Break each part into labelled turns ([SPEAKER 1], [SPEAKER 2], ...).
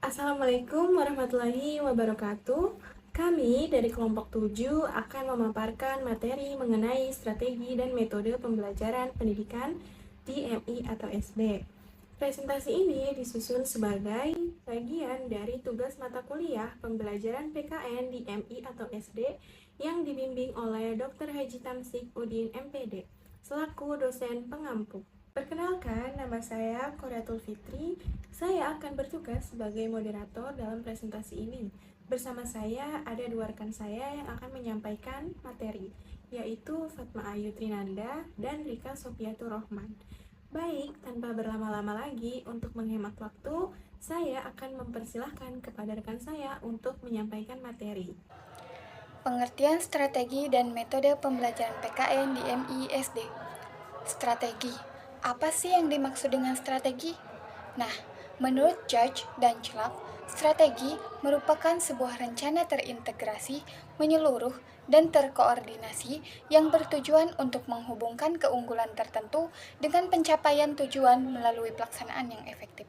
[SPEAKER 1] Assalamualaikum warahmatullahi wabarakatuh. Kami dari kelompok 7 akan memaparkan materi mengenai strategi dan metode pembelajaran pendidikan di MI atau SD. Presentasi ini disusun sebagai bagian dari tugas mata kuliah pembelajaran PKN di MI atau SD yang dibimbing oleh Dr. Haji Tamsik Udin MPD selaku dosen pengampu. Perkenalkan, nama saya Koreatul Fitri. Saya akan bertugas sebagai moderator dalam presentasi ini. Bersama saya ada dua rekan saya yang akan menyampaikan materi, yaitu Fatma Ayu Trinanda dan Rika Sofiatur Rohman. Baik, tanpa berlama-lama lagi, untuk menghemat waktu, saya akan mempersilahkan kepada rekan saya untuk menyampaikan materi.
[SPEAKER 2] Pengertian strategi dan metode pembelajaran PKN di MISD. Strategi. Apa sih yang dimaksud dengan strategi? Nah, menurut Judge dan Clark, strategi merupakan sebuah rencana terintegrasi, menyeluruh, dan terkoordinasi yang bertujuan untuk menghubungkan keunggulan tertentu dengan pencapaian tujuan melalui pelaksanaan yang efektif.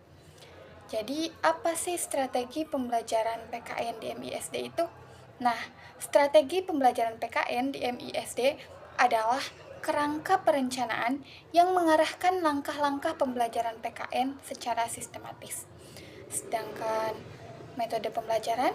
[SPEAKER 2] Jadi, apa sih strategi pembelajaran PKN di MISD itu? Nah, strategi pembelajaran PKN di MISD adalah kerangka perencanaan yang mengarahkan langkah-langkah pembelajaran PKN secara sistematis. Sedangkan metode pembelajaran,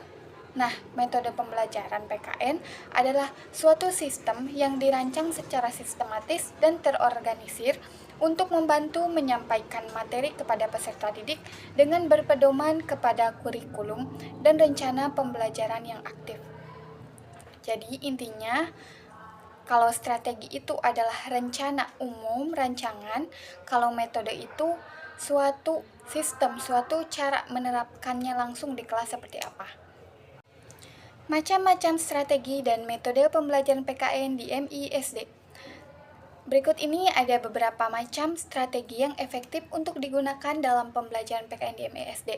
[SPEAKER 2] metode pembelajaran PKN adalah suatu sistem yang dirancang secara sistematis dan terorganisir untuk membantu menyampaikan materi kepada peserta didik dengan berpedoman kepada kurikulum dan rencana pembelajaran yang aktif. Jadi intinya, kalau strategi itu adalah rencana umum, rancangan, kalau metode itu suatu sistem, suatu cara menerapkannya langsung di kelas seperti apa. Macam-macam strategi dan metode pembelajaran PKN di MISD. Berikut ini ada beberapa macam strategi yang efektif untuk digunakan dalam pembelajaran PKN di MISD.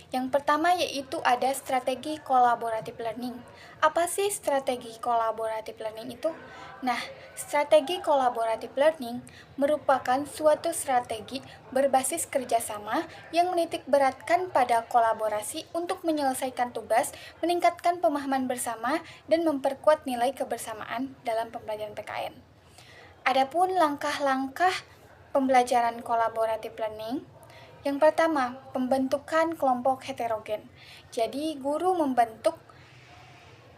[SPEAKER 2] Yang pertama yaitu ada strategi collaborative learning. Apa sih strategi collaborative learning itu? Nah, strategi collaborative learning merupakan suatu strategi berbasis kerjasama yang menitik beratkan pada kolaborasi untuk menyelesaikan tugas, meningkatkan pemahaman bersama, dan memperkuat nilai kebersamaan dalam pembelajaran PKN. Adapun langkah-langkah pembelajaran collaborative learning, yang pertama, pembentukan kelompok heterogen. Jadi, guru membentuk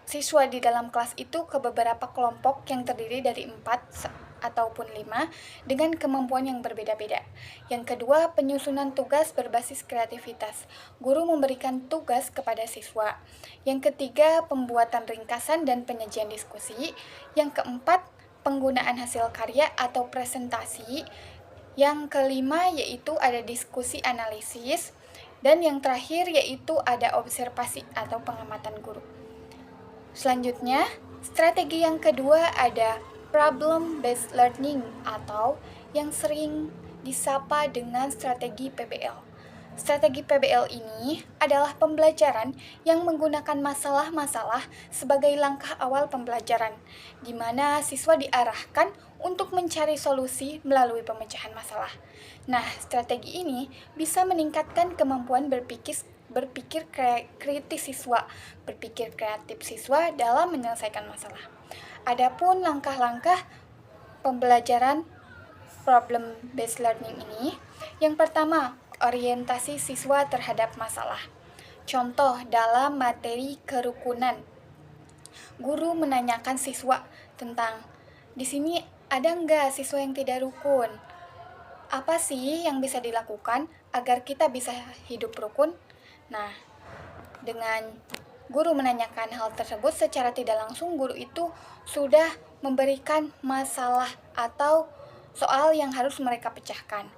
[SPEAKER 2] siswa di dalam kelas itu ke beberapa kelompok yang terdiri dari 4 ataupun 5 dengan kemampuan yang berbeda-beda. Yang kedua, penyusunan tugas berbasis kreativitas. Guru memberikan tugas kepada siswa. Yang ketiga, pembuatan ringkasan dan penyajian diskusi. Yang keempat, penggunaan hasil karya atau presentasi. Yang kelima yaitu ada diskusi analisis. Dan yang terakhir yaitu ada observasi atau pengamatan guru. Selanjutnya, strategi yang kedua ada problem based learning atau yang sering disapa dengan strategi PBL. Strategi PBL ini adalah pembelajaran yang menggunakan masalah-masalah sebagai langkah awal pembelajaran, di mana siswa diarahkan untuk mencari solusi melalui pemecahan masalah. Nah, strategi ini bisa meningkatkan kemampuan berpikir kritis siswa, berpikir kreatif siswa dalam menyelesaikan masalah. Adapun langkah-langkah pembelajaran problem based learning ini, yang pertama, orientasi siswa terhadap masalah. Contoh dalam materi kerukunan, guru menanyakan siswa tentang, di sini ada nggak siswa yang tidak rukun? Apa sih yang bisa dilakukan agar kita bisa hidup rukun? Nah, dengan guru menanyakan hal tersebut secara tidak langsung, guru itu sudah memberikan masalah atau soal yang harus mereka pecahkan.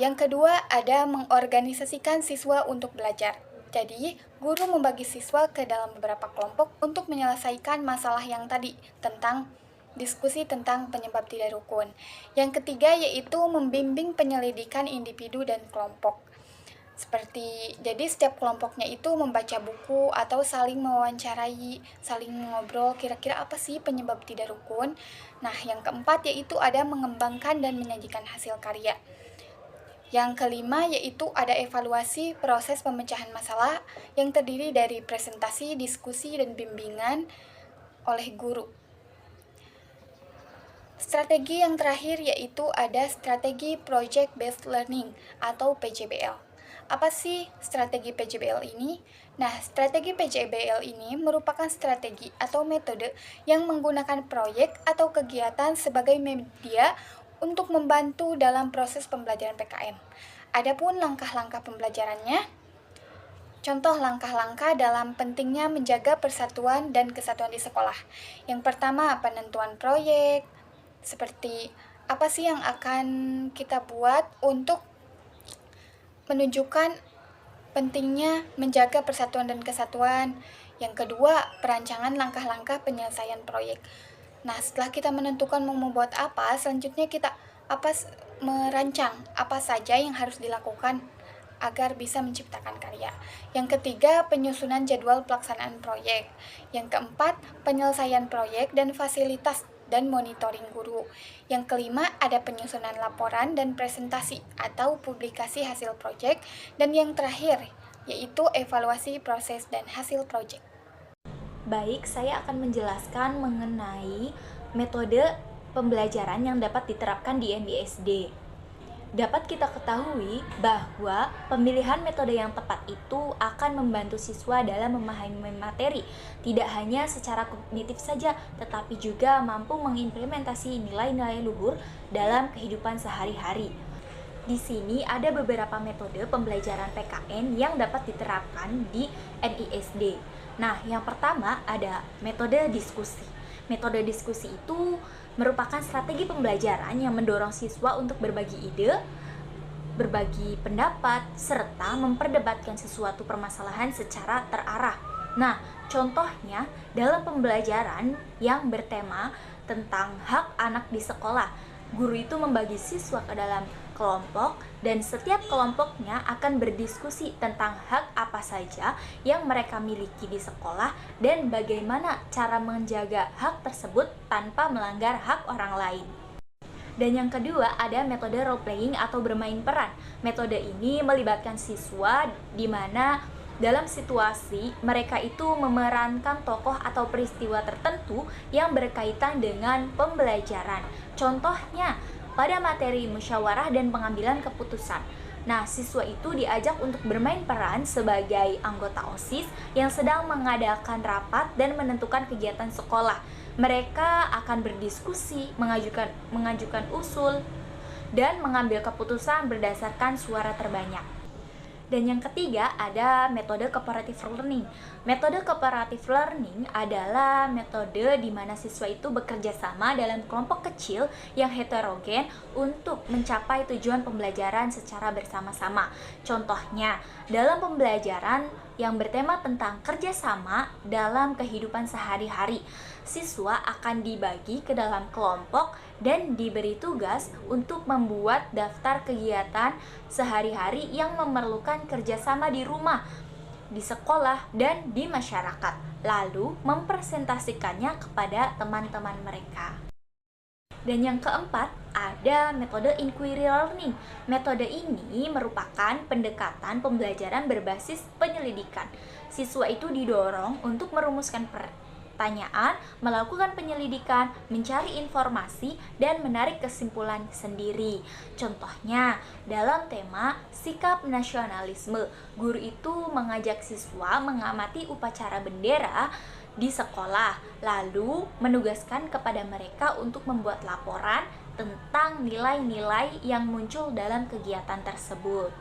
[SPEAKER 2] Yang kedua, ada mengorganisasikan siswa untuk belajar. Jadi, guru membagi siswa ke dalam beberapa kelompok untuk menyelesaikan masalah yang tadi tentang diskusi tentang penyebab tidak rukun. Yang ketiga yaitu membimbing penyelidikan individu dan kelompok. Jadi setiap kelompoknya itu membaca buku atau saling mewawancarai, saling ngobrol kira-kira apa sih penyebab tidak rukun. Nah, yang keempat yaitu ada mengembangkan dan menyajikan hasil karya. Yang kelima yaitu ada evaluasi proses pemecahan masalah yang terdiri dari presentasi, diskusi, dan bimbingan oleh guru. Strategi yang terakhir yaitu ada strategi Project Based Learning atau PJBL. Apa sih strategi PJBL ini? Nah, strategi PJBL ini merupakan strategi atau metode yang menggunakan proyek atau kegiatan sebagai media untuk membantu dalam proses pembelajaran PKN. Adapun langkah-langkah pembelajarannya, contoh langkah-langkah dalam pentingnya menjaga persatuan dan kesatuan di sekolah. Yang pertama, penentuan proyek, seperti apa sih yang akan kita buat untuk menunjukkan pentingnya menjaga persatuan dan kesatuan. Yang kedua, perancangan langkah-langkah penyelesaian proyek. Nah, setelah kita menentukan mau membuat apa, selanjutnya kita merancang apa saja yang harus dilakukan agar bisa menciptakan karya. Yang ketiga, penyusunan jadwal pelaksanaan proyek. Yang keempat, penyelesaian proyek dan fasilitas dan monitoring guru. Yang kelima, ada penyusunan laporan dan presentasi atau publikasi hasil proyek. Dan yang terakhir, yaitu evaluasi proses dan hasil proyek.
[SPEAKER 3] Baik, saya akan menjelaskan mengenai metode pembelajaran yang dapat diterapkan di MISD. Dapat kita ketahui bahwa pemilihan metode yang tepat itu akan membantu siswa dalam memahami materi, tidak hanya secara kognitif saja, tetapi juga mampu mengimplementasi nilai-nilai luhur dalam kehidupan sehari-hari. Di sini ada beberapa metode pembelajaran PKN yang dapat diterapkan di MISD. Nah, yang pertama ada metode diskusi. Metode diskusi itu merupakan strategi pembelajaran yang mendorong siswa untuk berbagi ide, berbagi pendapat, serta memperdebatkan sesuatu permasalahan secara terarah. Nah, contohnya dalam pembelajaran yang bertema tentang hak anak di sekolah, guru itu membagi siswa ke dalam kelompok dan setiap kelompoknya akan berdiskusi tentang hak apa saja yang mereka miliki di sekolah dan bagaimana cara menjaga hak tersebut tanpa melanggar hak orang lain. Dan yang kedua ada metode role playing atau bermain peran. Metode ini melibatkan siswa di mana dalam situasi mereka itu memerankan tokoh atau peristiwa tertentu yang berkaitan dengan pembelajaran. Contohnya pada materi musyawarah dan pengambilan keputusan. Nah, siswa itu diajak untuk bermain peran sebagai anggota OSIS yang sedang mengadakan rapat dan menentukan kegiatan sekolah. Mereka akan berdiskusi, mengajukan usul, dan mengambil keputusan berdasarkan suara terbanyak. Dan yang ketiga ada metode cooperative learning. Metode cooperative learning adalah metode di mana siswa itu bekerja sama dalam kelompok kecil yang heterogen untuk mencapai tujuan pembelajaran secara bersama-sama. Contohnya, dalam pembelajaran yang bertema tentang kerjasama dalam kehidupan sehari-hari, siswa akan dibagi ke dalam kelompok dan diberi tugas untuk membuat daftar kegiatan sehari-hari yang memerlukan kerjasama di rumah, di sekolah, dan di masyarakat, lalu mempresentasikannya kepada teman-teman mereka. Dan yang keempat, ada metode inquiry learning. Metode ini merupakan pendekatan pembelajaran berbasis penyelidikan. Siswa itu didorong untuk merumuskan pertanyaan, melakukan penyelidikan, mencari informasi, dan menarik kesimpulan sendiri. Contohnya, dalam tema sikap nasionalisme, guru itu mengajak siswa mengamati upacara bendera di sekolah, lalu menugaskan kepada mereka untuk membuat laporan tentang nilai-nilai yang muncul dalam kegiatan tersebut.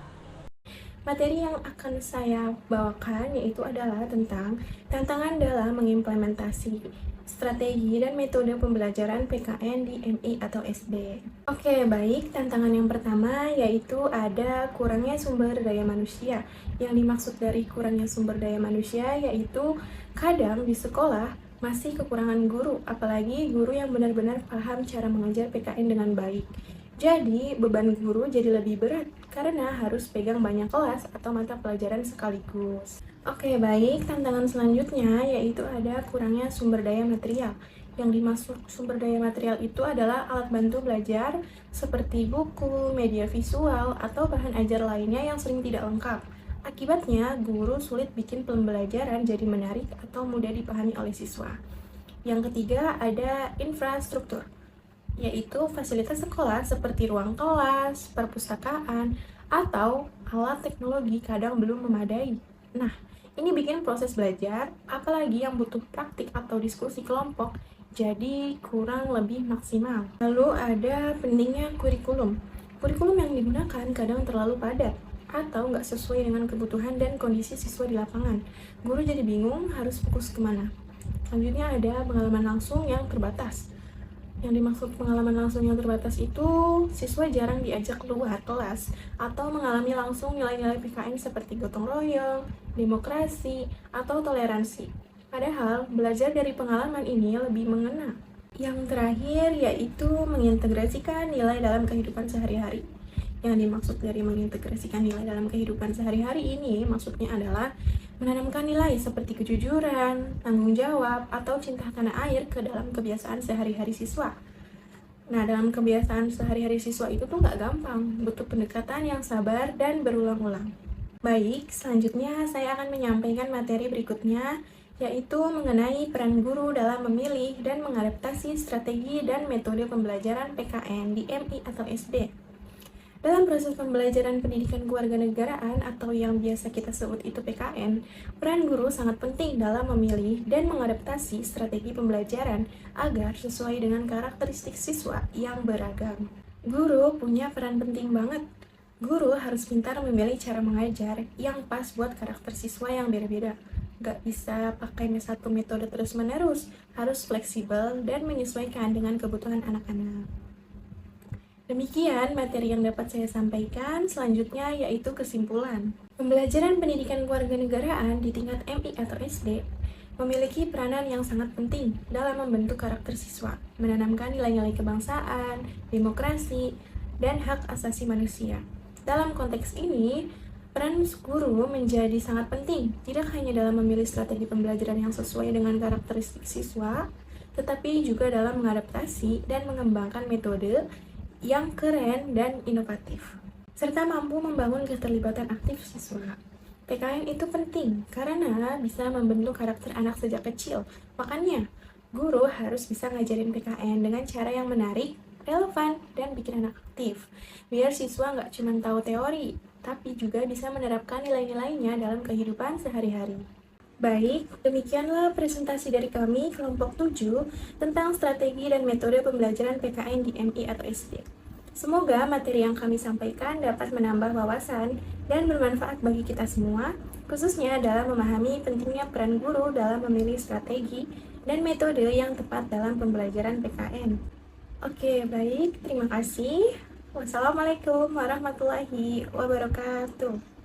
[SPEAKER 1] Materi yang akan saya bawakan yaitu adalah tentang tantangan dalam mengimplementasi strategi dan metode pembelajaran PKN di MI atau SD. Oke, baik. Tantangan yang pertama yaitu ada kurangnya sumber daya manusia. Yang dimaksud dari kurangnya sumber daya manusia yaitu kadang di sekolah masih kekurangan guru, apalagi guru yang benar-benar paham cara mengajar PKN dengan baik. Jadi, beban guru jadi lebih berat karena harus pegang banyak kelas atau mata pelajaran sekaligus. Oke, baik. Tantangan selanjutnya yaitu ada kurangnya sumber daya material. Yang dimaksud sumber daya material itu adalah alat bantu belajar seperti buku, media visual, atau bahan ajar lainnya yang sering tidak lengkap. Akibatnya, guru sulit bikin pembelajaran jadi menarik atau mudah dipahami oleh siswa. Yang ketiga, ada infrastruktur, yaitu fasilitas sekolah seperti ruang kelas, perpustakaan, atau alat teknologi kadang belum memadai. Nah, ini bikin proses belajar, apalagi yang butuh praktik atau diskusi kelompok, jadi kurang lebih maksimal. Lalu ada pentingnya kurikulum. Kurikulum yang digunakan kadang terlalu padat atau nggak sesuai dengan kebutuhan dan kondisi siswa di lapangan. Guru jadi bingung harus fokus kemana. Selanjutnya ada pengalaman langsung yang terbatas. Yang dimaksud pengalaman langsung yang terbatas itu, siswa jarang diajak keluar kelas atau mengalami langsung nilai-nilai PKN seperti gotong royong, demokrasi, atau toleransi. Padahal, belajar dari pengalaman ini lebih mengena. Yang terakhir yaitu mengintegrasikan nilai dalam kehidupan sehari-hari. Yang dimaksud dari mengintegrasikan nilai dalam kehidupan sehari-hari ini maksudnya adalah menanamkan nilai seperti kejujuran, tanggung jawab, atau cinta tanah air ke dalam kebiasaan sehari-hari siswa. Nah, dalam kebiasaan sehari-hari siswa itu tuh nggak gampang, butuh pendekatan yang sabar dan berulang-ulang. Baik, selanjutnya saya akan menyampaikan materi berikutnya, yaitu mengenai peran guru dalam memilih dan mengadaptasi strategi dan metode pembelajaran PKN di MI atau SD. Dalam proses pembelajaran pendidikan kewarganegaraan atau yang biasa kita sebut itu PKN, peran guru sangat penting dalam memilih dan mengadaptasi strategi pembelajaran agar sesuai dengan karakteristik siswa yang beragam. Guru punya peran penting banget. Guru harus pintar memilih cara mengajar yang pas buat karakter siswa yang beda-beda. Gak bisa pakai satu metode terus-menerus, harus fleksibel dan menyesuaikan dengan kebutuhan anak-anak. Demikian materi yang dapat saya sampaikan, selanjutnya yaitu kesimpulan. Pembelajaran pendidikan kewarganegaraan di tingkat MI atau SD memiliki peranan yang sangat penting dalam membentuk karakter siswa, menanamkan nilai-nilai kebangsaan, demokrasi, dan hak asasi manusia. Dalam konteks ini, peran guru menjadi sangat penting, tidak hanya dalam memilih strategi pembelajaran yang sesuai dengan karakteristik siswa, tetapi juga dalam mengadaptasi dan mengembangkan metode yang keren dan inovatif, serta mampu membangun keterlibatan aktif siswa. PKN itu penting karena bisa membentuk karakter anak sejak kecil. Makanya, guru harus bisa ngajarin PKN dengan cara yang menarik, relevan, dan bikin anak aktif. Biar siswa nggak cuma tahu teori, tapi juga bisa menerapkan nilai-nilainya dalam kehidupan sehari-hari. Baik, demikianlah presentasi dari kami kelompok 7 tentang strategi dan metode pembelajaran PKN di MI atau SD. Semoga materi yang kami sampaikan dapat menambah wawasan dan bermanfaat bagi kita semua, khususnya dalam memahami pentingnya peran guru dalam memilih strategi dan metode yang tepat dalam pembelajaran PKN. Oke, baik, terima kasih. Wassalamualaikum warahmatullahi wabarakatuh.